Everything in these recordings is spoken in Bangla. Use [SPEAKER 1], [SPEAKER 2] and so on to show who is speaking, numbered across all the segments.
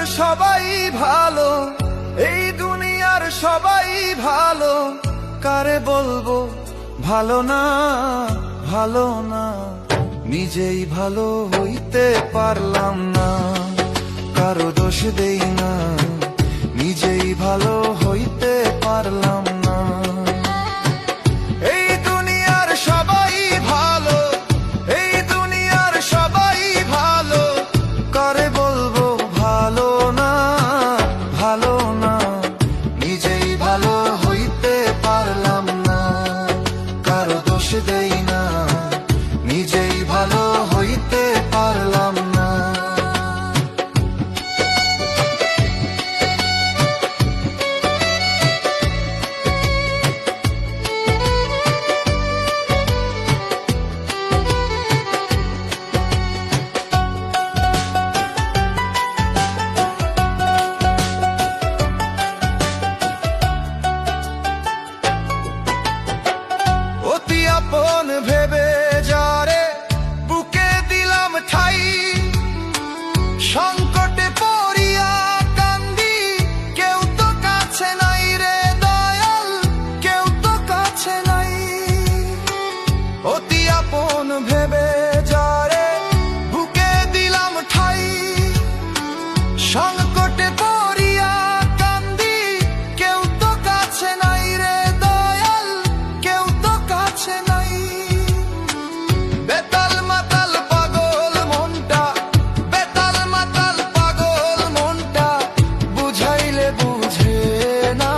[SPEAKER 1] সবাই ভালো, এই দুনিয়ার সবাই ভালো, কারে বলবো ভালো না, ভালো না। নিজেই ভালো হইতে পারলাম না, কারো দোষ দেই না, নিজেই ভালো হইতে পারলাম না। এই দুনিয়ার সবাই ভালো, এই দুনিয়ার সবাই ভালো, কারে বলবো ভালো না, ভালো না। নিজেই ভালো হইতে পারলাম না, কারো দোষ দেই না, নিজেই ভালো হইতে পারলাম না। অতি আপন ভেবে যারে বুকে দিলাম ঠাই, সংকটে পড়িয়া কান্দি, কেউ তো কাছে নাই রে দয়াল, কেউ তো কাছে নাই। অতি আপন ভেবে যারে বুকে দিলাম ঠাই, সংকটে পড়িয়া কান্দি, কেউ তো কাছে নাই রে দয়াল, কেউ তো কাছে নাই। বেতাল মাতাল পাগল মনটা, বেতাল মাতাল পাগল মনটা, বুঝাইলে বুঝে না,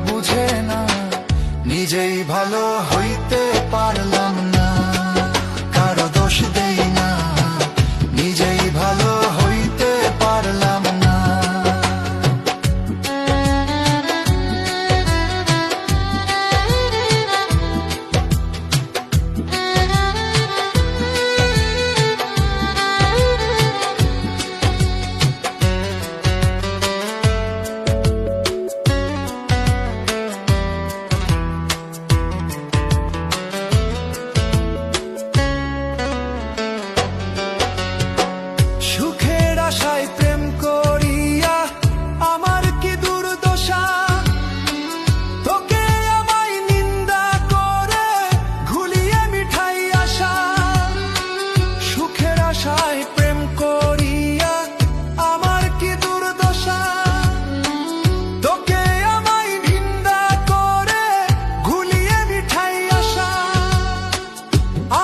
[SPEAKER 1] বুঝে না। নিজেই ভালো হইতে পারলাম না, কারো দোষ দেই না, নিজেই ভালো হইতে পারলাম না। সুখের আশায় প্রেম করিয়া আমার কি দুর্দশা, তোকে আমায় নিন্দা করে ঘুলিয়ে মিঠাই আশা। সুখের আশায় প্রেম করিয়া আমার কি দুর্দশা, তোকে আমায় নিন্দা করে ঘুলিয়ে মিঠাই আশা।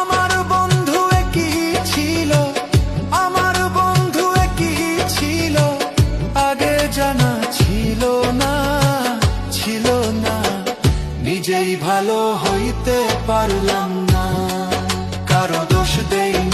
[SPEAKER 1] আমার বন্ধু একই ছিল, আমার বন্ধু একই ছিল, আগে জানা ছিল না, ছিল না। নিজেই ভালো হইতে পারলাম না, কারো দোষ দেই না।